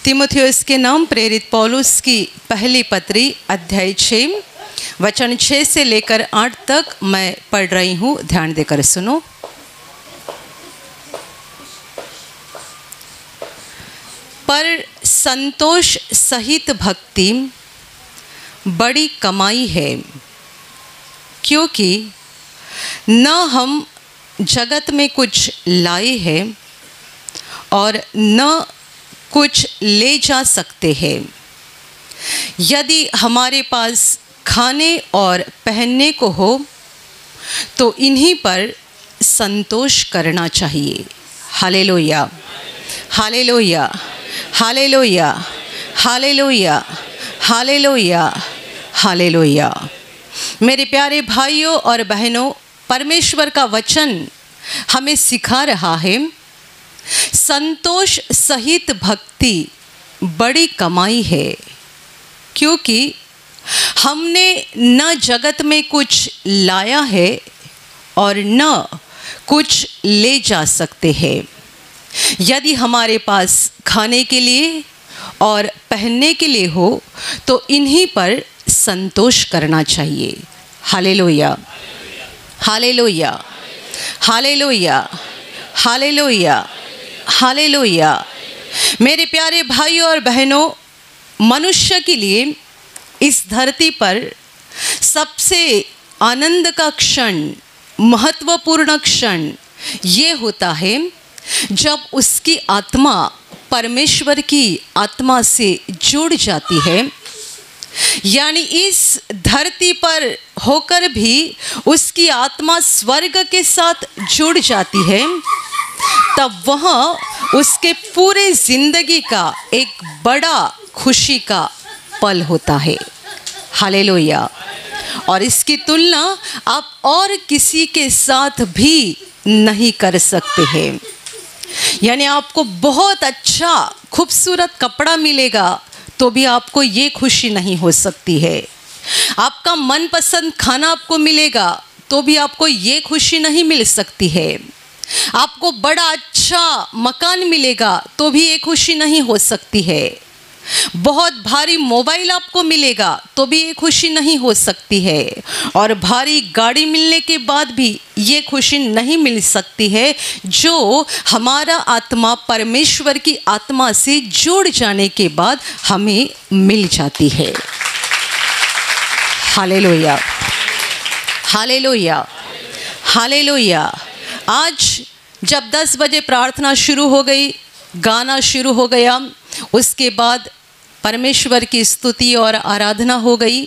तीमुथियुस के नाम प्रेरित पौलुस की पहली पत्री अध्याय 6 वचन 6 से लेकर 8 तक मैं पढ़ रही हूँ। ध्यान देकर सुनो। पर संतोष सहित भक्ति बड़ी कमाई है, क्योंकि न हम जगत में कुछ लाए हैं और न कुछ ले जा सकते हैं। यदि हमारे पास खाने और पहनने को हो तो इन्हीं पर संतोष करना चाहिए। Hallelujah, hallelujah, hallelujah, hallelujah, hallelujah, hallelujah. मेरे प्यारे भाइयों और बहनों, परमेश्वर का वचन हमें सिखा रहा है, संतोष सहित भक्ति बड़ी कमाई है, क्योंकि हमने न जगत में कुछ लाया है और न कुछ ले जा सकते हैं। यदि हमारे पास खाने के लिए और पहनने के लिए हो तो इन्हीं पर संतोष करना चाहिए। Hallelujah, hallelujah, hallelujah, hallelujah, hallelujah. मेरे प्यारे भाइयों और बहनों, मनुष्य के लिए इस धरती पर सबसे आनंद का क्षण, महत्वपूर्ण क्षण ये होता है जब उसकी आत्मा परमेश्वर की आत्मा से जुड़ जाती है। यानी इस धरती पर होकर भी उसकी आत्मा स्वर्ग के साथ जुड़ जाती है, तब वह उसके पूरे जिंदगी का एक बड़ा खुशी का पल होता है। हालेलुया। और इसकी तुलना आप और किसी के साथ भी नहीं कर सकते हैं। यानी आपको बहुत अच्छा खूबसूरत कपड़ा मिलेगा तो भी आपको ये खुशी नहीं हो सकती है। आपका मनपसंद खाना आपको मिलेगा तो भी आपको ये खुशी नहीं मिल सकती है। आपको बड़ा अच्छा मकान मिलेगा तो भी ये खुशी नहीं हो सकती है। बहुत भारी मोबाइल आपको मिलेगा तो भी ये खुशी नहीं हो सकती है। और भारी गाड़ी मिलने के बाद भी ये खुशी नहीं मिल सकती है जो हमारा आत्मा परमेश्वर की आत्मा से जुड़ जाने के बाद हमें मिल जाती है। Hallelujah, hallelujah, hallelujah. आज जब 10 बजे प्रार्थना शुरू हो गई, गाना शुरू हो गया, उसके बाद परमेश्वर की स्तुति और आराधना हो गई,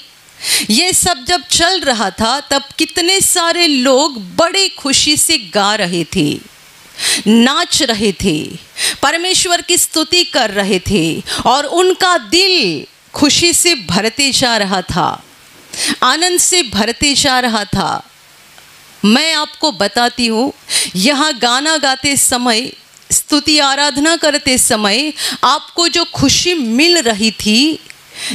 ये सब जब चल रहा था तब कितने सारे लोग बड़े खुशी से गा रहे थे, नाच रहे थे, परमेश्वर की स्तुति कर रहे थे और उनका दिल खुशी से भरते जा रहा था, आनंद से भरते जा रहा था। मैं आपको बताती हूँ, यहाँ गाना गाते समय, स्तुति आराधना करते समय आपको जो खुशी मिल रही थी,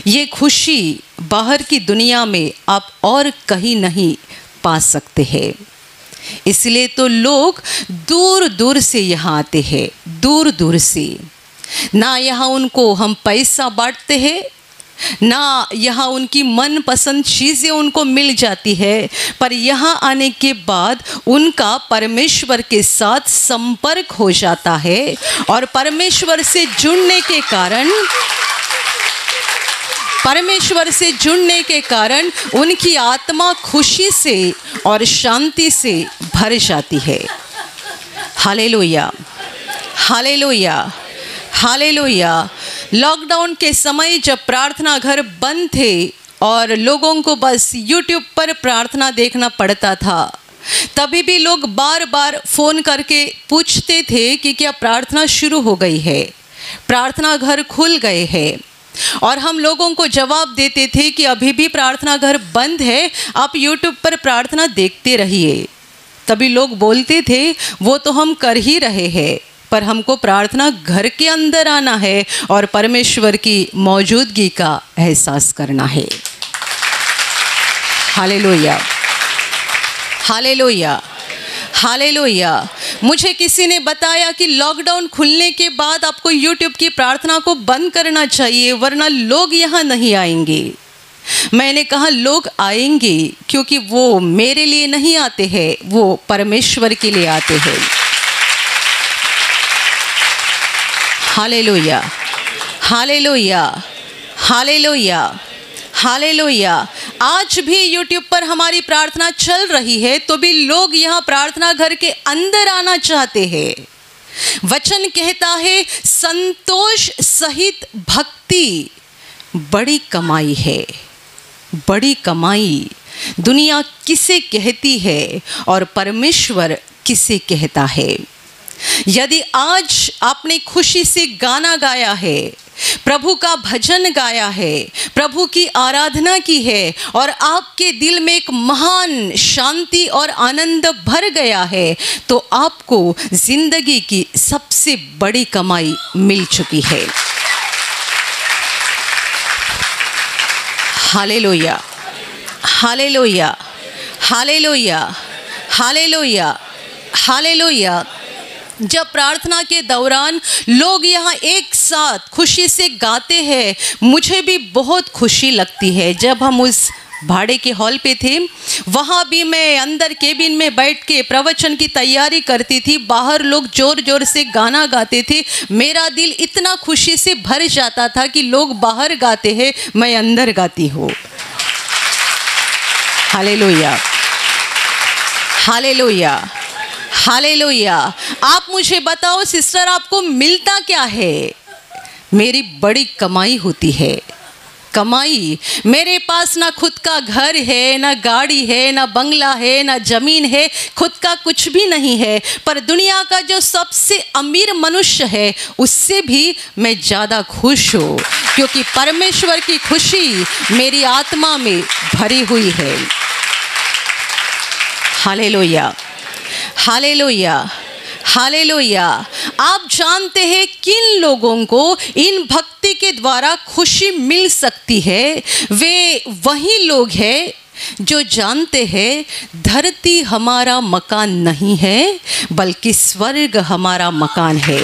ये खुशी बाहर की दुनिया में आप और कहीं नहीं पा सकते हैं। इसलिए तो लोग दूर दूर से यहाँ आते हैं, दूर दूर से। ना यहाँ उनको हम पैसा बांटते हैं, ना यहाँ उनकी मनपसंद चीज़ें उनको मिल जाती है, पर यहाँ आने के बाद उनका परमेश्वर के साथ संपर्क हो जाता है और परमेश्वर से जुड़ने के कारण उनकी आत्मा खुशी से और शांति से भर जाती है। Hallelujah, hallelujah, hallelujah. लॉकडाउन के समय जब प्रार्थना घर बंद थे और लोगों को बस यूट्यूब पर प्रार्थना देखना पड़ता था, तभी भी लोग बार बार फ़ोन करके पूछते थे कि क्या प्रार्थना शुरू हो गई है, प्रार्थना घर खुल गए हैं। और हम लोगों को जवाब देते थे कि अभी भी प्रार्थना घर बंद है, आप यूट्यूब पर प्रार्थना देखते रहिए। तभी लोग बोलते थे वो तो हम कर ही रहे हैं, पर हमको प्रार्थना घर के अंदर आना है और परमेश्वर की मौजूदगी का एहसास करना है। Hallelujah, hallelujah, hallelujah. मुझे किसी ने बताया कि लॉकडाउन खुलने के बाद आपको यूट्यूब की प्रार्थना को बंद करना चाहिए वरना लोग यहाँ नहीं आएंगे। मैंने कहा लोग आएंगे क्योंकि वो मेरे लिए नहीं आते हैं, वो परमेश्वर के लिए आते हैं। Hallelujah, hallelujah, hallelujah, hallelujah. आज भी यूट्यूब पर हमारी प्रार्थना चल रही है तो भी लोग यहाँ प्रार्थना घर के अंदर आना चाहते हैं। वचन कहता है संतोष सहित भक्ति बड़ी कमाई है। बड़ी कमाई दुनिया किसे कहती है और परमेश्वर किसे कहता है। यदि आज आपने खुशी से गाना गाया है, प्रभु का भजन गाया है, प्रभु की आराधना की है और आपके दिल में एक महान शांति और आनंद भर गया है तो आपको जिंदगी की सबसे बड़ी कमाई मिल चुकी है। Hallelujah, hallelujah, hallelujah, hallelujah, hallelujah. जब प्रार्थना के दौरान लोग यहाँ एक साथ खुशी से गाते हैं, मुझे भी बहुत खुशी लगती है। जब हम उस भाड़े के हॉल पे थे, वहाँ भी मैं अंदर केबिन में बैठ के प्रवचन की तैयारी करती थी। बाहर लोग जोर जोर से गाना गाते थे। मेरा दिल इतना खुशी से भर जाता था कि लोग बाहर गाते हैं, मैं अंदर गाती हूँ। Hallelujah, hallelujah, hallelujah. आप मुझे बताओ सिस्टर, आपको मिलता क्या है? मेरी बड़ी कमाई होती है। कमाई, मेरे पास ना खुद का घर है, ना गाड़ी है, ना बंगला है, ना जमीन है, खुद का कुछ भी नहीं है। पर दुनिया का जो सबसे अमीर मनुष्य है उससे भी मैं ज़्यादा खुश हूँ क्योंकि परमेश्वर की खुशी मेरी आत्मा में भरी हुई है। Hallelujah, hallelujah, hallelujah. आप जानते हैं किन लोगों को इन भक्ति के द्वारा खुशी मिल सकती है? वे वही लोग हैं जो जानते हैं धरती हमारा मकान नहीं है बल्कि स्वर्ग हमारा मकान है।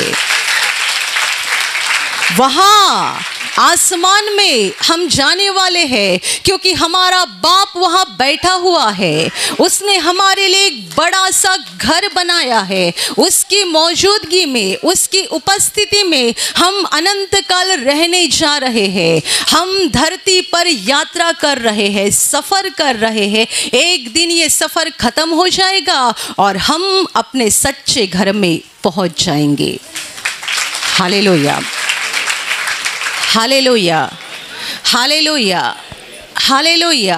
वहाँ आसमान में हम जाने वाले हैं क्योंकि हमारा बाप वहाँ बैठा हुआ है। उसने हमारे लिए एक बड़ा सा घर बनाया है। उसकी मौजूदगी में, उसकी उपस्थिति में हम अनंत काल रहने जा रहे हैं। हम धरती पर यात्रा कर रहे हैं, सफ़र कर रहे हैं। एक दिन ये सफ़र ख़त्म हो जाएगा और हम अपने सच्चे घर में पहुँच जाएंगे। Hallelujah, hallelujah, hallelujah, hallelujah.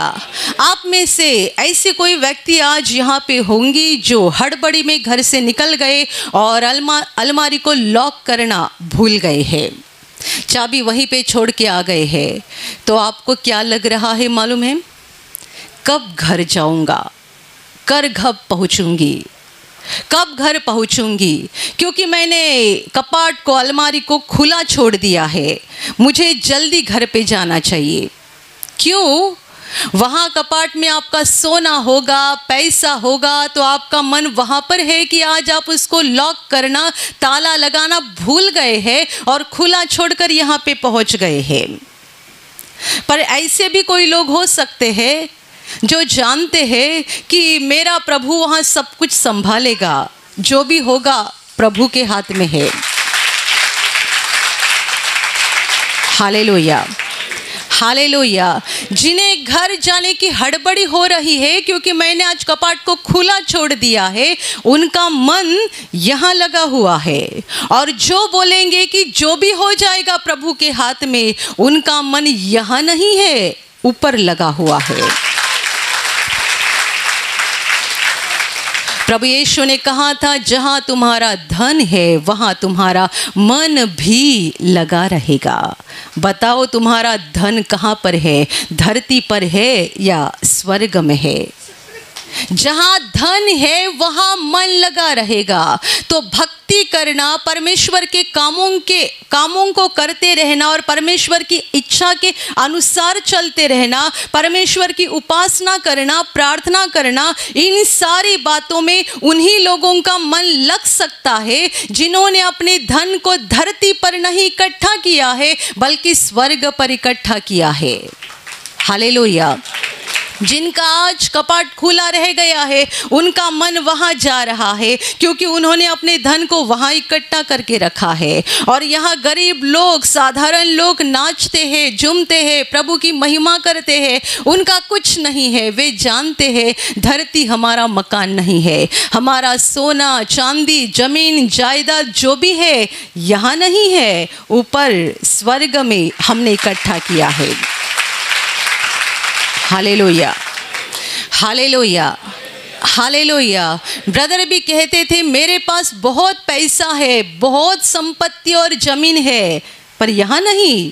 आप में से ऐसे कोई व्यक्ति आज यहाँ पे होंगी जो हड़बड़ी में घर से निकल गए और अलमारी को लॉक करना भूल गए हैं, चाबी वहीं पे छोड़ के आ गए हैं। तो आपको क्या लग रहा है मालूम है? कब घर जाऊँगा, कब पहुँचूँगी, कब घर पहुंचूंगी? क्योंकि मैंने कपाट को, अलमारी को खुला छोड़ दिया है। मुझे जल्दी घर पे जाना चाहिए। क्यों? वहाँ कपाट में आपका सोना होगा, पैसा होगा, तो आपका मन वहाँ पर है कि आज आप उसको लॉक करना, ताला लगाना भूल गए हैं और खुला छोड़कर यहाँ पे पहुँच गए हैं। पर ऐसे भी कोई लोग हो सकते हैं जो जानते हैं कि मेरा प्रभु वहाँ सब कुछ संभालेगा, जो भी होगा प्रभु के हाथ में है। Hallelujah, hallelujah. जिन्हें घर जाने की हड़बड़ी हो रही है क्योंकि मैंने आज कपाट को खुला छोड़ दिया है, उनका मन यहाँ लगा हुआ है। और जो बोलेंगे कि जो भी हो जाएगा प्रभु के हाथ में, उनका मन यहाँ नहीं है, ऊपर लगा हुआ है। प्रभु यीशु ने कहा था जहाँ तुम्हारा धन है वहाँ तुम्हारा मन भी लगा रहेगा। बताओ तुम्हारा धन कहाँ पर है? धरती पर है या स्वर्ग में है? जहाँ धन है वहाँ मन लगा रहेगा। तो भक्ति भक्ति करना, परमेश्वर के कामों को करते रहना और परमेश्वर की इच्छा के अनुसार चलते रहना, परमेश्वर की उपासना करना, प्रार्थना करना, इन सारी बातों में उन्हीं लोगों का मन लग सकता है जिन्होंने अपने धन को धरती पर नहीं इकट्ठा किया है बल्कि स्वर्ग पर इकट्ठा किया है। हालेलुया। जिनका आज कपाट खुला रह गया है उनका मन वहाँ जा रहा है क्योंकि उन्होंने अपने धन को वहाँ इकट्ठा करके रखा है। और यहाँ गरीब लोग, साधारण लोग नाचते हैं, झूमते हैं, प्रभु की महिमा करते हैं, उनका कुछ नहीं है। वे जानते हैं धरती हमारा मकान नहीं है, हमारा सोना चांदी जमीन जायदाद जो भी है यहाँ नहीं है, ऊपर स्वर्ग में हमने इकट्ठा किया है। Hallelujah, hallelujah, hallelujah. ब्रदर भी कहते थे मेरे पास बहुत पैसा है, बहुत संपत्ति और जमीन है, पर यहाँ नहीं,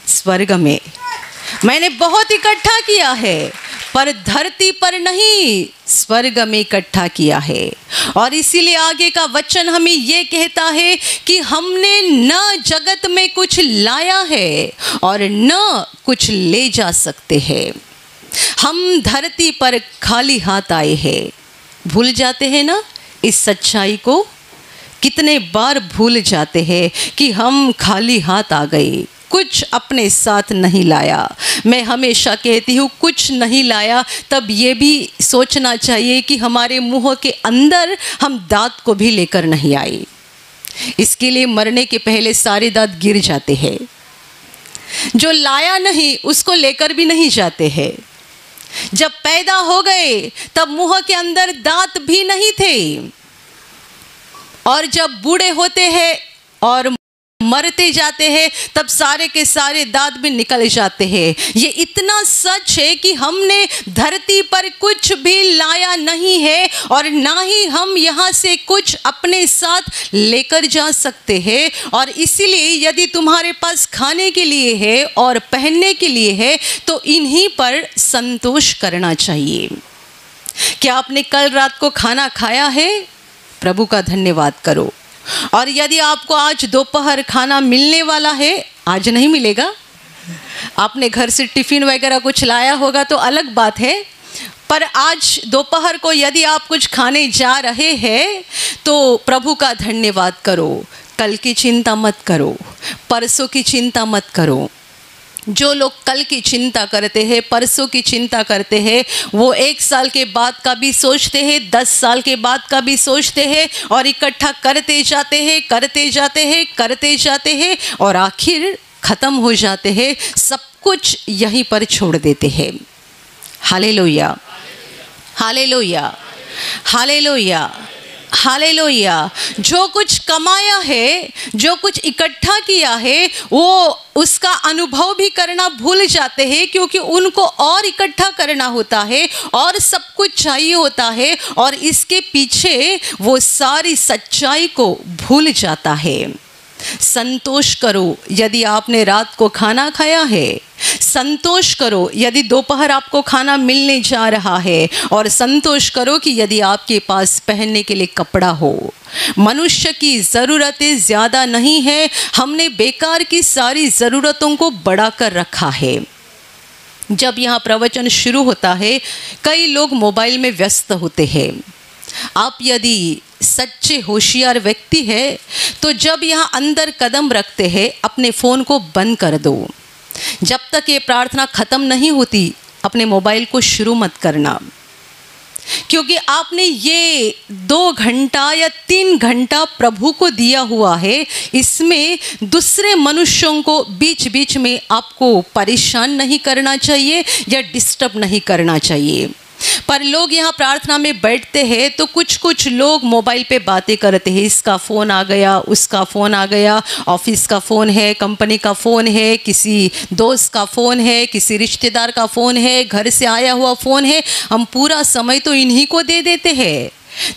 स्वर्ग में मैंने बहुत इकट्ठा किया है, पर धरती पर नहीं, स्वर्ग में इकट्ठा किया है। और इसीलिए आगे का वचन हमें ये कहता है कि हमने न जगत में कुछ लाया है और न कुछ ले जा सकते हैं। हम धरती पर खाली हाथ आए हैं। भूल जाते हैं ना इस सच्चाई को, कितने बार भूल जाते हैं कि हम खाली हाथ आ गए, कुछ अपने साथ नहीं लाया। मैं हमेशा कहती हूँ कुछ नहीं लाया, तब ये भी सोचना चाहिए कि हमारे मुंह के अंदर हम दांत को भी लेकर नहीं आए। इसके लिए मरने के पहले सारे दांत गिर जाते हैं। जो लाया नहीं उसको लेकर भी नहीं जाते हैं। जब पैदा हो गए तब मुंह के अंदर दांत भी नहीं थे, और जब बूढ़े होते हैं और मरते जाते हैं तब सारे के सारे दांत भी निकल जाते हैं। ये इतना सच है कि हमने धरती पर कुछ भी लाया नहीं है और ना ही हम यहाँ से कुछ अपने साथ लेकर जा सकते हैं। और इसीलिए यदि तुम्हारे पास खाने के लिए है और पहनने के लिए है तो इन्हीं पर संतोष करना चाहिए। क्या आपने कल रात को खाना खाया है? प्रभु का धन्यवाद करो। और यदि आपको आज दोपहर खाना मिलने वाला है, आज नहीं मिलेगा, आपने घर से टिफ़िन वगैरह कुछ लाया होगा तो अलग बात है, पर आज दोपहर को यदि आप कुछ खाने जा रहे हैं तो प्रभु का धन्यवाद करो। कल की चिंता मत करो, परसों की चिंता मत करो। जो लोग कल की चिंता करते हैं, परसों की चिंता करते हैं, वो 1 साल के बाद का भी सोचते हैं, 10 साल के बाद का भी सोचते हैं और इकट्ठा करते जाते हैं, करते जाते हैं, करते जाते हैं और आखिर ख़त्म हो जाते हैं, सब कुछ यहीं पर छोड़ देते हैं। Hallelujah, hallelujah, hallelujah, hallelujah. जो कुछ कमाया है, जो कुछ इकट्ठा किया है, वो उसका अनुभव भी करना भूल जाते हैं क्योंकि उनको और इकट्ठा करना होता है और सब कुछ चाहिए होता है और इसके पीछे वो सारी सच्चाई को भूल जाता है। संतोष करो यदि आपने रात को खाना खाया है, संतोष करो यदि दोपहर आपको खाना मिलने जा रहा है, और संतोष करो कि यदि आपके पास पहनने के लिए कपड़ा हो। मनुष्य की ज़रूरतें ज़्यादा नहीं है, हमने बेकार की सारी ज़रूरतों को बढ़ा कर रखा है। जब यहाँ प्रवचन शुरू होता है कई लोग मोबाइल में व्यस्त होते हैं। आप यदि सच्चे होशियार व्यक्ति है तो जब यहाँ अंदर कदम रखते हैं अपने फ़ोन को बंद कर दो। जब तक ये प्रार्थना ख़त्म नहीं होती अपने मोबाइल को शुरू मत करना, क्योंकि आपने ये 2 घंटा या 3 घंटा प्रभु को दिया हुआ है। इसमें दूसरे मनुष्यों को बीच बीच में आपको परेशान नहीं करना चाहिए या डिस्टर्ब नहीं करना चाहिए। पर लोग यहाँ प्रार्थना में बैठते हैं तो कुछ लोग मोबाइल पे बातें करते हैं, इसका फ़ोन आ गया, उसका फ़ोन आ गया, ऑफिस का फ़ोन है, कंपनी का फ़ोन है, किसी दोस्त का फ़ोन है, किसी रिश्तेदार का फ़ोन है, घर से आया हुआ फ़ोन है। हम पूरा समय तो इन्हीं को दे देते हैं।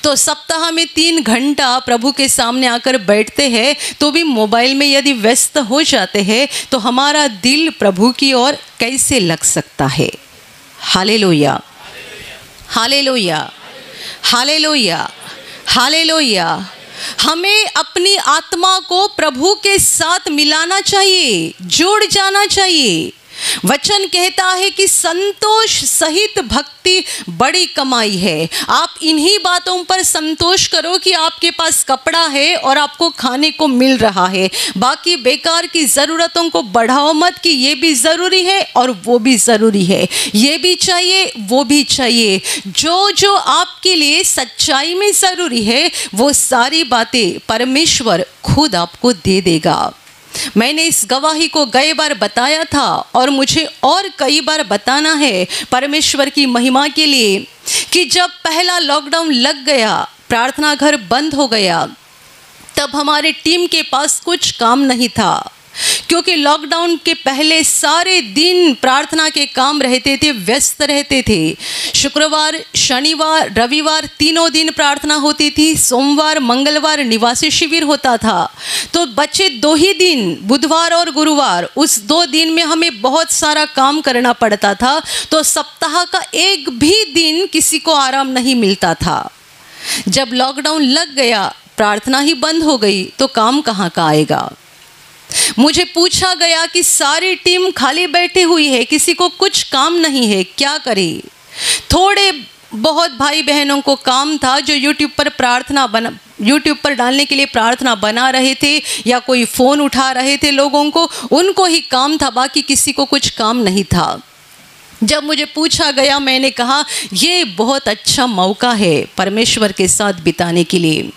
तो सप्ताह में 3 घंटा प्रभु के सामने आकर बैठते हैं तो भी मोबाइल में यदि व्यस्त हो जाते हैं तो हमारा दिल प्रभु की ओर कैसे लग सकता है? Hallelujah, hallelujah, hallelujah, hallelujah. हमें अपनी आत्मा को प्रभु के साथ मिलाना चाहिए, जुड़ जाना चाहिए। वचन कहता है कि संतोष सहित भक्ति बड़ी कमाई है। आप इन्हीं बातों पर संतोष करो कि आपके पास कपड़ा है और आपको खाने को मिल रहा है। बाकी बेकार की ज़रूरतों को बढ़ाओ मत कि ये भी ज़रूरी है और वो भी ज़रूरी है, ये भी चाहिए वो भी चाहिए। जो जो आपके लिए सच्चाई में ज़रूरी है वो सारी बातें परमेश्वर खुद आपको दे देगा। मैंने इस गवाही को कई बार बताया था और मुझे और कई बार बताना है परमेश्वर की महिमा के लिए कि जब पहला लॉकडाउन लग गया, प्रार्थना घर बंद हो गया, तब हमारे टीम के पास कुछ काम नहीं था, क्योंकि लॉकडाउन के पहले सारे दिन प्रार्थना के काम रहते थे, व्यस्त रहते थे। शुक्रवार, शनिवार, रविवार तीनों दिन प्रार्थना होती थी। सोमवार, मंगलवार निवासी शिविर होता था। तो बचे 2 ही दिन, बुधवार और गुरुवार, उस 2 दिन में हमें बहुत सारा काम करना पड़ता था। तो सप्ताह का एक भी दिन किसी को आराम नहीं मिलता था। जब लॉकडाउन लग गया, प्रार्थना ही बंद हो गई, तो काम कहाँ का आएगा। मुझे पूछा गया कि सारी टीम खाली बैठी हुई है, किसी को कुछ काम नहीं है, क्या करे। थोड़े बहुत भाई बहनों को काम था जो यूट्यूब पर डालने के लिए प्रार्थना बना रहे थे या कोई फ़ोन उठा रहे थे लोगों को, उनको ही काम था, बाकी किसी को कुछ काम नहीं था। जब मुझे पूछा गया, मैंने कहा ये बहुत अच्छा मौका है परमेश्वर के साथ बिताने के लिए।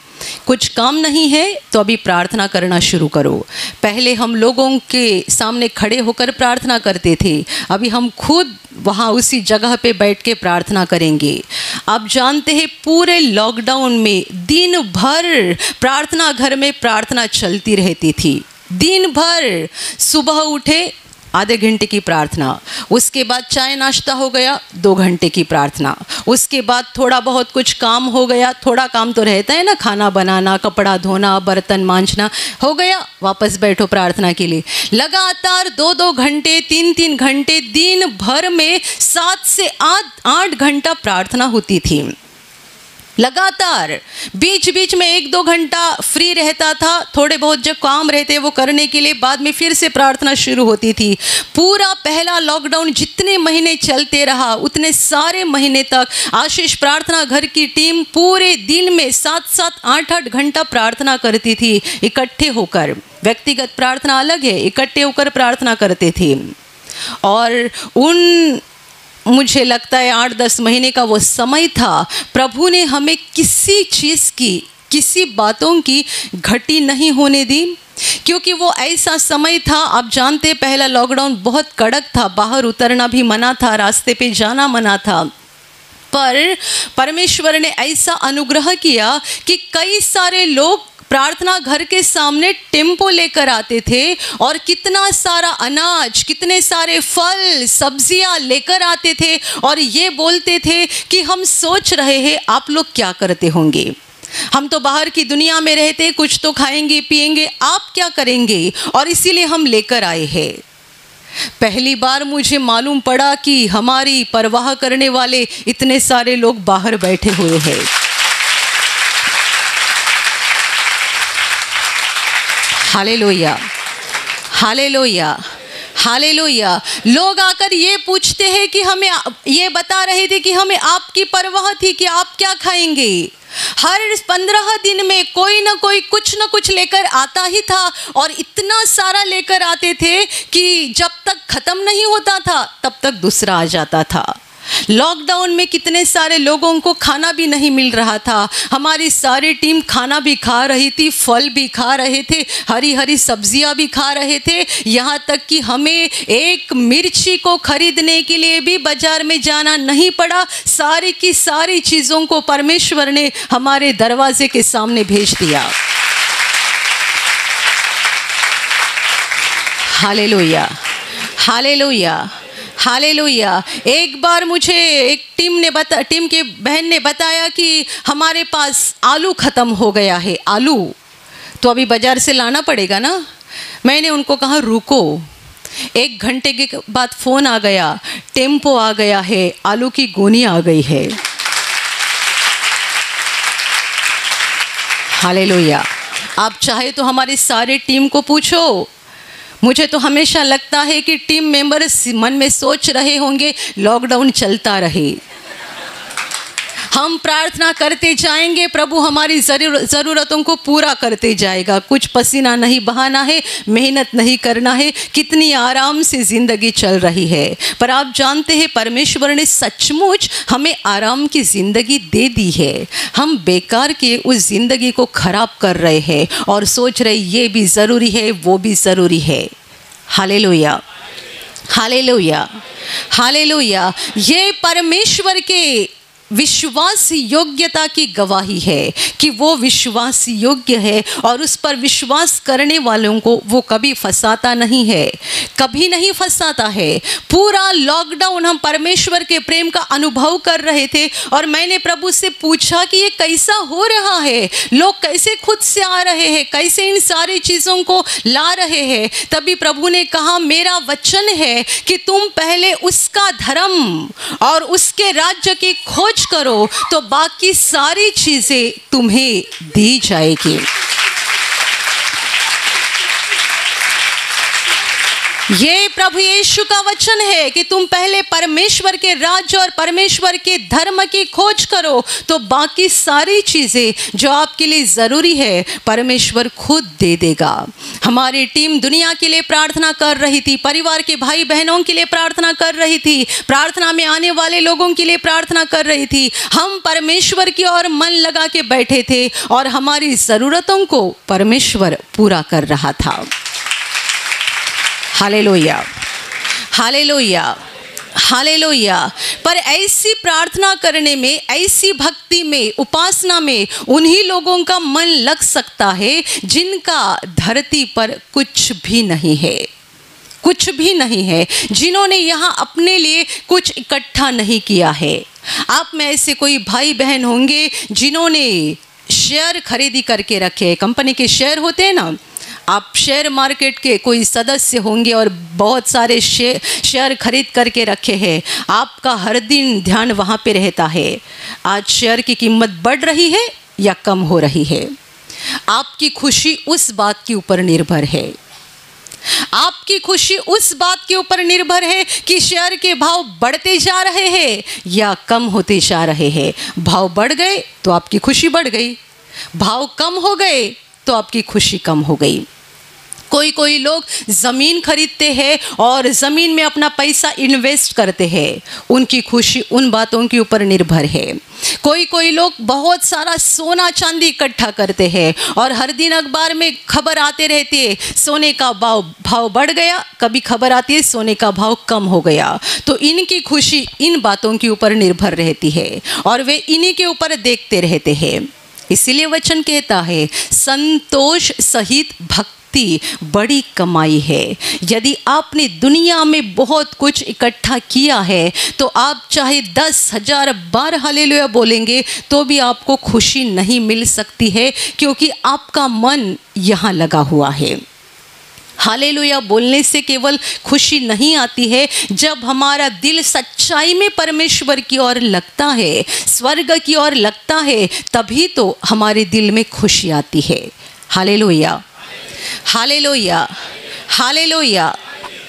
कुछ काम नहीं है तो अभी प्रार्थना करना शुरू करो। पहले हम लोगों के सामने खड़े होकर प्रार्थना करते थे, अभी हम खुद वहाँ उसी जगह पे बैठ के प्रार्थना करेंगे। आप जानते हैं पूरे लॉकडाउन में दिन भर प्रार्थना घर में प्रार्थना चलती रहती थी। दिन भर सुबह उठे आधे घंटे की प्रार्थना, उसके बाद चाय नाश्ता हो गया 2 घंटे की प्रार्थना, उसके बाद थोड़ा बहुत कुछ काम हो गया, थोड़ा काम तो रहता है ना, खाना बनाना, कपड़ा धोना, बर्तन मांजना, हो गया, वापस बैठो प्रार्थना के लिए। लगातार 2-2 घंटे, 3-3 घंटे, दिन भर में 7 से 8 घंटा प्रार्थना होती थी लगातार। बीच बीच में 1-2 घंटा फ्री रहता था, थोड़े बहुत जो काम रहते वो करने के लिए, बाद में फिर से प्रार्थना शुरू होती थी। पूरा पहला लॉकडाउन जितने महीने चलते रहा, उतने सारे महीने तक आशीष प्रार्थना घर की टीम पूरे दिन में 7-7, 8-8 घंटा प्रार्थना करती थी इकट्ठे होकर। व्यक्तिगत प्रार्थना अलग है, इकट्ठे होकर प्रार्थना करते थे। और मुझे लगता है 8-10 महीने का वो समय था, प्रभु ने हमें किसी चीज़ की, किसी बातों की घटी नहीं होने दी, क्योंकि वो ऐसा समय था, आप जानते पहला लॉकडाउन बहुत कड़क था, बाहर उतरना भी मना था, रास्ते पे जाना मना था। पर परमेश्वर ने ऐसा अनुग्रह किया कि कई सारे लोग प्रार्थना घर के सामने टेम्पो लेकर आते थे और कितना सारा अनाज, कितने सारे फल सब्जियां लेकर आते थे और ये बोलते थे कि हम सोच रहे हैं आप लोग क्या करते होंगे, हम तो बाहर की दुनिया में रहते, कुछ तो खाएंगे पिएंगे, आप क्या करेंगे, और इसीलिए हम लेकर आए हैं। पहली बार मुझे मालूम पड़ा कि हमारी परवाह करने वाले इतने सारे लोग बाहर बैठे हुए हैं। Hallelujah, hallelujah, hallelujah. लोग आकर ये पूछते हैं कि हमें, ये बता रहे थे कि हमें आपकी परवाह थी कि आप क्या खाएंगे। हर 15 दिन में कोई ना कोई कुछ ना कुछ लेकर आता ही था और इतना सारा लेकर आते थे कि जब तक ख़त्म नहीं होता था तब तक दूसरा आ जाता था। लॉकडाउन में कितने सारे लोगों को खाना भी नहीं मिल रहा था। हमारी सारी टीम खाना भी खा रही थी, फल भी खा रहे थे, हरी हरी सब्जियां भी खा रहे थे, यहाँ तक कि हमें एक मिर्ची को खरीदने के लिए भी बाजार में जाना नहीं पड़ा। सारी की सारी चीज़ों को परमेश्वर ने हमारे दरवाजे के सामने भेज दिया। Hallelujah, hallelujah, hallelujah. एक बार मुझे एक टीम के बहन ने बताया कि हमारे पास आलू ख़त्म हो गया है, आलू तो अभी बाज़ार से लाना पड़ेगा ना। मैंने उनको कहा रुको, 1 घंटे के बाद फ़ोन आ गया, टेम्पो आ गया है, आलू की गोनी आ गई है। हालेलुया। आप चाहे तो हमारे सारे टीम को पूछो। मुझे तो हमेशा लगता है कि टीम मेंबर्स मन में सोच रहे होंगे लॉकडाउन चलता रहे, हम प्रार्थना करते जाएंगे, प्रभु हमारी ज़रूरतों को पूरा करते जाएगा। कुछ पसीना नहीं बहाना है, मेहनत नहीं करना है, कितनी आराम से ज़िंदगी चल रही है। पर आप जानते हैं परमेश्वर ने सचमुच हमें आराम की ज़िंदगी दे दी है। हम बेकार के उस ज़िंदगी को ख़राब कर रहे हैं और सोच रहे ये भी ज़रूरी है वो भी ज़रूरी है। Hallelujah, hallelujah, hallelujah. ये परमेश्वर के विश्वास योग्यता की गवाही है कि वो विश्वास योग्य है और उस पर विश्वास करने वालों को वो कभी फंसाता नहीं है, कभी नहीं फंसाता है। पूरा लॉकडाउन हम परमेश्वर के प्रेम का अनुभव कर रहे थे और मैंने प्रभु से पूछा कि ये कैसा हो रहा है, लोग कैसे खुद से आ रहे हैं, कैसे इन सारी चीज़ों को ला रहे हैं। तभी प्रभु ने कहा मेरा वचन है कि तुम पहले उसका धर्म और उसके राज्य की खोज करो तो बाकी सारी चीजें तुम्हें दी जाएगी। ये प्रभु यीशु का वचन है कि तुम पहले परमेश्वर के राज्य और परमेश्वर के धर्म की खोज करो तो बाकी सारी चीज़ें जो आपके लिए ज़रूरी है परमेश्वर खुद दे देगा। हमारी टीम दुनिया के लिए प्रार्थना कर रही थी, परिवार के भाई बहनों के लिए प्रार्थना कर रही थी, प्रार्थना में आने वाले लोगों के लिए प्रार्थना कर रही थी। हम परमेश्वर की ओर मन लगा के बैठे थे और हमारी ज़रूरतों को परमेश्वर पूरा कर रहा था। Hallelujah, hallelujah, hallelujah. पर ऐसी प्रार्थना करने में, ऐसी भक्ति में, उपासना में उन्हीं लोगों का मन लग सकता है जिनका धरती पर कुछ भी नहीं है, कुछ भी नहीं है, जिन्होंने यहाँ अपने लिए कुछ इकट्ठा नहीं किया है। आप में ऐसे कोई भाई बहन होंगे जिन्होंने शेयर खरीदी करके रखे, कंपनी के शेयर होते हैं ना, आप शेयर मार्केट के कोई सदस्य होंगे और बहुत सारे शेयर खरीद करके रखे हैं। आपका हर दिन ध्यान वहाँ पे रहता है, आज शेयर की कीमत बढ़ रही है या कम हो रही है। आपकी खुशी उस बात के ऊपर निर्भर है, आपकी खुशी उस बात के ऊपर निर्भर है कि शेयर के भाव बढ़ते जा रहे हैं या कम होते जा रहे हैं। भाव बढ़ गए तो आपकी खुशी बढ़ गई, भाव कम हो गए तो आपकी खुशी कम हो गई। कोई कोई लोग ज़मीन खरीदते हैं और ज़मीन में अपना पैसा इन्वेस्ट करते हैं, उनकी खुशी उन बातों के ऊपर निर्भर है। कोई कोई लोग बहुत सारा सोना चांदी इकट्ठा करते हैं और हर दिन अखबार में खबर आते रहती है सोने का भाव बढ़ गया, कभी खबर आती है सोने का भाव कम हो गया। तो इनकी खुशी इन बातों के ऊपर निर्भर रहती है और वे इन्हीं के ऊपर देखते रहते हैं। इसीलिए वचन कहता है संतोष सहित भक्ति बड़ी कमाई है। यदि आपने दुनिया में बहुत कुछ इकट्ठा किया है तो आप चाहे 10,000 बार हालेलुया बोलेंगे तो भी आपको खुशी नहीं मिल सकती है, क्योंकि आपका मन यहाँ लगा हुआ है। हालेलुया बोलने से केवल खुशी नहीं आती है, जब हमारा दिल सच्चाई में परमेश्वर की ओर लगता है, स्वर्ग की ओर लगता है, तभी तो हमारे दिल में खुशी आती है। Hallelujah, hallelujah, hallelujah,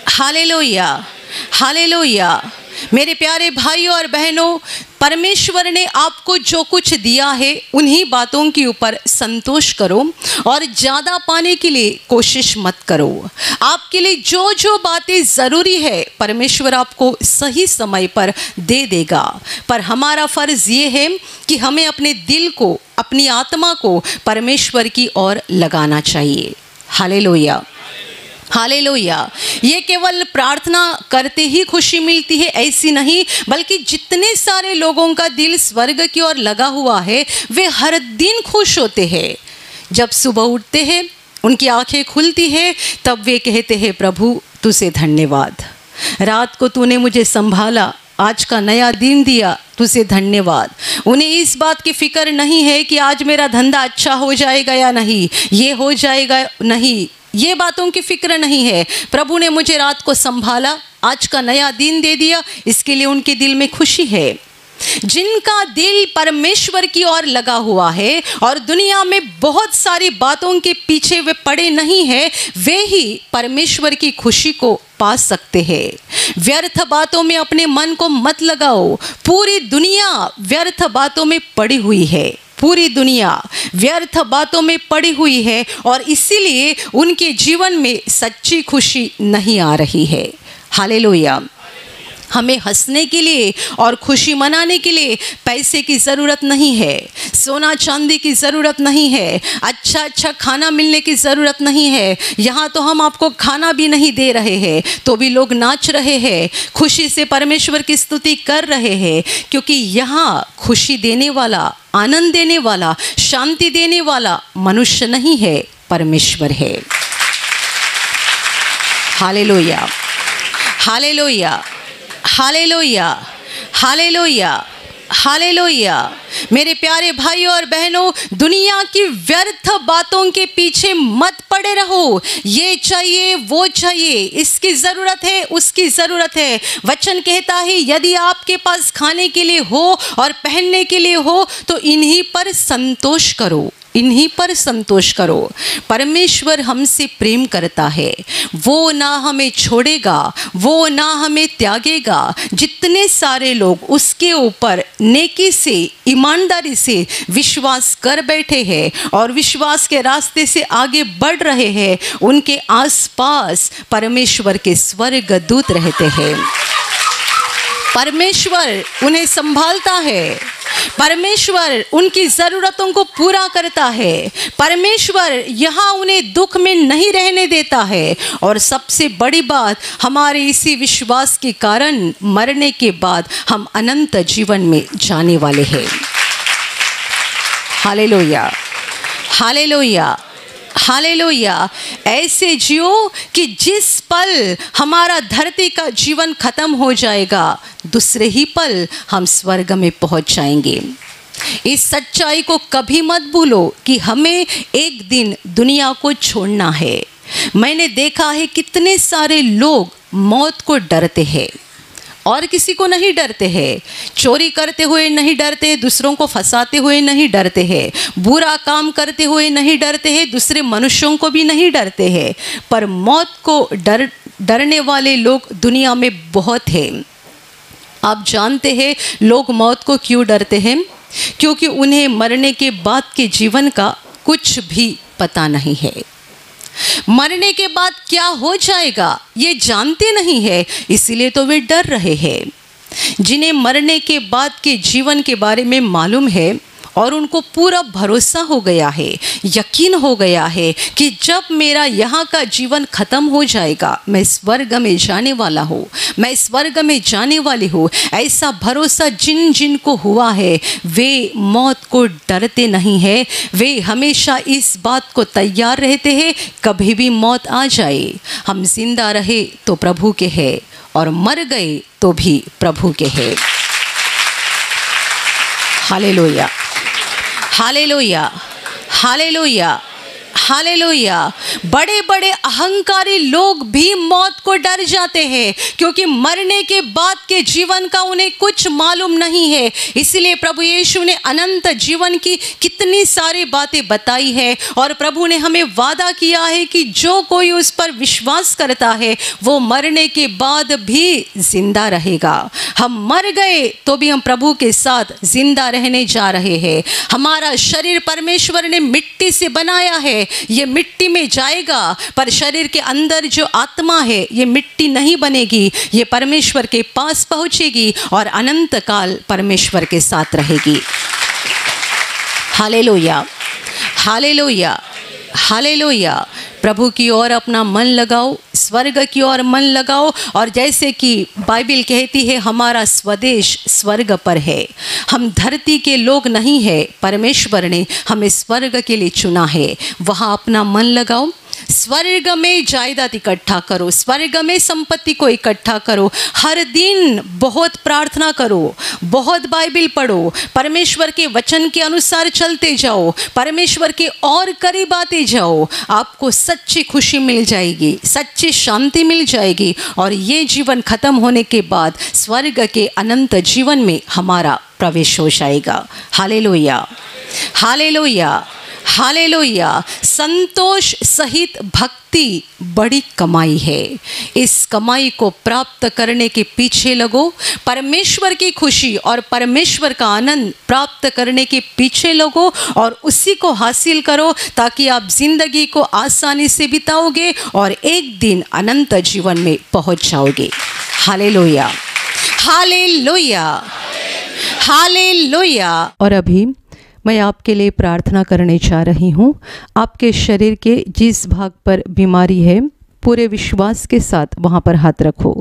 hallelujah, hallelujah. मेरे प्यारे भाइयों और बहनों, परमेश्वर ने आपको जो कुछ दिया है उन्हीं बातों के ऊपर संतोष करो और ज़्यादा पाने के लिए कोशिश मत करो। आपके लिए जो जो बातें ज़रूरी है परमेश्वर आपको सही समय पर दे देगा। पर हमारा फ़र्ज़ ये है कि हमें अपने दिल को, अपनी आत्मा को परमेश्वर की ओर लगाना चाहिए। Hallelujah, hallelujah. ये केवल प्रार्थना करते ही खुशी मिलती है ऐसी नहीं, बल्कि जितने सारे लोगों का दिल स्वर्ग की ओर लगा हुआ है वे हर दिन खुश होते हैं। जब सुबह उठते हैं, उनकी आंखें खुलती है, तब वे कहते हैं प्रभु तुझे धन्यवाद, रात को तूने मुझे संभाला, आज का नया दिन दिया, तुझे धन्यवाद। उन्हें इस बात की फिक्र नहीं है कि आज मेरा धंधा अच्छा हो जाएगा या नहीं, ये हो जाएगा नहीं, ये बातों की फिक्र नहीं है। प्रभु ने मुझे रात को संभाला, आज का नया दिन दे दिया, इसके लिए उनके दिल में खुशी है। जिनका दिल परमेश्वर की ओर लगा हुआ है और दुनिया में बहुत सारी बातों के पीछे वे पड़े नहीं हैं, वे ही परमेश्वर की खुशी को पा सकते हैं। व्यर्थ बातों में अपने मन को मत लगाओ। पूरी दुनिया व्यर्थ बातों में पड़ी हुई है, पूरी दुनिया व्यर्थ बातों में पड़ी हुई है और इसीलिए उनके जीवन में सच्ची खुशी नहीं आ रही है। हालेलुया। हमें हंसने के लिए और खुशी मनाने के लिए पैसे की ज़रूरत नहीं है, सोना चांदी की ज़रूरत नहीं है, अच्छा अच्छा खाना मिलने की ज़रूरत नहीं है। यहाँ तो हम आपको खाना भी नहीं दे रहे हैं तो भी लोग नाच रहे हैं, खुशी से परमेश्वर की स्तुति कर रहे हैं, क्योंकि यहाँ खुशी देने वाला, आनंद देने वाला, शांति देने वाला मनुष्य नहीं है, परमेश्वर है। Hallelujah, hallelujah, hallelujah, hallelujah, hallelujah. मेरे प्यारे भाइयों और बहनों, दुनिया की व्यर्थ बातों के पीछे मत पड़े रहो। ये चाहिए, वो चाहिए, इसकी ज़रूरत है, उसकी ज़रूरत है। वचन कहता है यदि आपके पास खाने के लिए हो और पहनने के लिए हो तो इन्हीं पर संतोष करो, इन्हीं पर संतोष करो। परमेश्वर हमसे प्रेम करता है, वो ना हमें छोड़ेगा, वो ना हमें त्यागेगा। जितने सारे लोग उसके ऊपर नेकी से, ईमानदारी से विश्वास कर बैठे हैं और विश्वास के रास्ते से आगे बढ़ रहे हैं, उनके आसपास परमेश्वर के स्वर्गदूत रहते हैं। परमेश्वर उन्हें संभालता है, परमेश्वर उनकी ज़रूरतों को पूरा करता है, परमेश्वर यहाँ उन्हें दुख में नहीं रहने देता है। और सबसे बड़ी बात, हमारे इसी विश्वास के कारण मरने के बाद हम अनंत जीवन में जाने वाले हैं। Hallelujah, hallelujah, hallelujah. ऐसे जियो कि जिस पल हमारा धरती का जीवन खत्म हो जाएगा, दूसरे ही पल हम स्वर्ग में पहुंच जाएंगे। इस सच्चाई को कभी मत भूलो कि हमें एक दिन दुनिया को छोड़ना है। मैंने देखा है कितने सारे लोग मौत को डरते हैं और किसी को नहीं डरते हैं। चोरी करते हुए नहीं डरते, दूसरों को फंसाते हुए नहीं डरते हैं, बुरा काम करते हुए नहीं डरते हैं, दूसरे मनुष्यों को भी नहीं डरते हैं। पर मौत को डरने वाले लोग दुनिया में बहुत हैं। आप जानते हैं लोग मौत को क्यों डरते हैं? क्योंकि उन्हें मरने के बाद के जीवन का कुछ भी पता नहीं है। मरने के बाद क्या हो जाएगा ये जानते नहीं है, इसीलिए तो वे डर रहे हैं। जिन्हें मरने के बाद के जीवन के बारे में मालूम है और उनको पूरा भरोसा हो गया है, यकीन हो गया है कि जब मेरा यहाँ का जीवन खत्म हो जाएगा, मैं स्वर्ग में जाने वाला हूँ, मैं स्वर्ग में जाने वाली हूँ। ऐसा भरोसा जिन जिन को हुआ है वे मौत को डरते नहीं है। वे हमेशा इस बात को तैयार रहते हैं, कभी भी मौत आ जाए, हम जिंदा रहे तो प्रभु के हैं और मर गए तो भी प्रभु के हैं। Hallelujah, hallelujah, hallelujah, hallelujah. बड़े बड़े अहंकारी लोग भी मौत को डर जाते हैं क्योंकि मरने के बाद के जीवन का उन्हें कुछ मालूम नहीं है। इसलिए प्रभु यीशु ने अनंत जीवन की कितनी सारी बातें बताई है और प्रभु ने हमें वादा किया है कि जो कोई उस पर विश्वास करता है वो मरने के बाद भी जिंदा रहेगा। हम मर गए तो भी हम प्रभु के साथ जिंदा रहने जा रहे हैं। हमारा शरीर परमेश्वर ने मिट्टी से बनाया है, ये मिट्टी में जाएगा, पर शरीर के अंदर जो आत्मा है ये मिट्टी नहीं बनेगी, ये परमेश्वर के पास पहुंचेगी और अनंत काल परमेश्वर के साथ रहेगी। Hallelujah, hallelujah, hallelujah. प्रभु की ओर अपना मन लगाओ, स्वर्ग की ओर मन लगाओ। और जैसे कि बाइबल कहती है हमारा स्वदेश स्वर्ग पर है, हम धरती के लोग नहीं हैं, परमेश्वर ने हमें स्वर्ग के लिए चुना है। वहाँ अपना मन लगाओ, स्वर्ग में जायदाद इकट्ठा करो, स्वर्ग में संपत्ति को इकट्ठा करो। हर दिन बहुत प्रार्थना करो, बहुत बाइबल पढ़ो, परमेश्वर के वचन के अनुसार चलते जाओ, परमेश्वर के और करीब आते जाओ। आपको सच्ची खुशी मिल जाएगी, सच्ची शांति मिल जाएगी, और ये जीवन खत्म होने के बाद स्वर्ग के अनंत जीवन में हमारा प्रवेश हो जाएगा। Hallelujah, hallelujah, hallelujah. संतोष सहित भक्ति बड़ी कमाई है। इस कमाई को प्राप्त करने के पीछे लगो। परमेश्वर की खुशी और परमेश्वर का आनंद प्राप्त करने के पीछे लगो और उसी को हासिल करो, ताकि आप जिंदगी को आसानी से बिताओगे और एक दिन अनंत जीवन में पहुंच जाओगे। Hallelujah, hallelujah, hallelujah. और अभी मैं आपके लिए प्रार्थना करने जा रही हूँ। आपके शरीर के जिस भाग पर बीमारी है, पूरे विश्वास के साथ वहाँ पर हाथ रखो,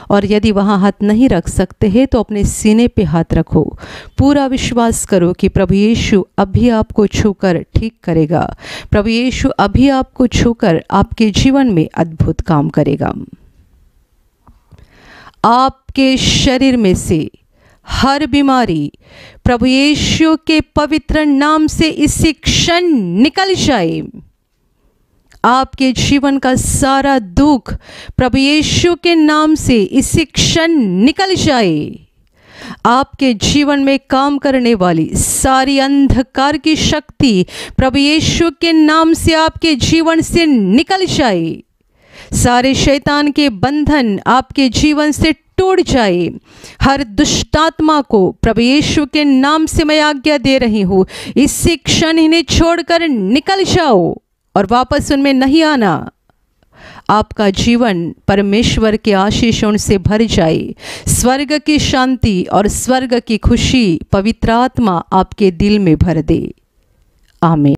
और यदि वहाँ हाथ नहीं रख सकते हैं तो अपने सीने पे हाथ रखो। पूरा विश्वास करो कि प्रभु यीशु अभी आपको छूकर ठीक करेगा। प्रभु यीशु अभी आपको छूकर आपके जीवन में अद्भुत काम करेगा। आपके शरीर में से हर बीमारी प्रभु यीशु के पवित्र नाम से इसी क्षण निकल जाए। आपके जीवन का सारा दुख प्रभु यीशु के नाम से इसी क्षण निकल जाए। आपके जीवन में काम करने वाली सारी अंधकार की शक्ति प्रभु यीशु के नाम से आपके जीवन से निकल जाए। सारे शैतान के बंधन आपके जीवन से टूट जाए। हर दुष्टात्मा को प्रभु यीशु के नाम से मैं आज्ञा दे रही हूँ, इसी क्षण इन्हें छोड़कर निकल जाओ और वापस उनमें नहीं आना। आपका जीवन परमेश्वर के आशीषों से भर जाए। स्वर्ग की शांति और स्वर्ग की खुशी पवित्र आत्मा आपके दिल में भर दे। आमीन।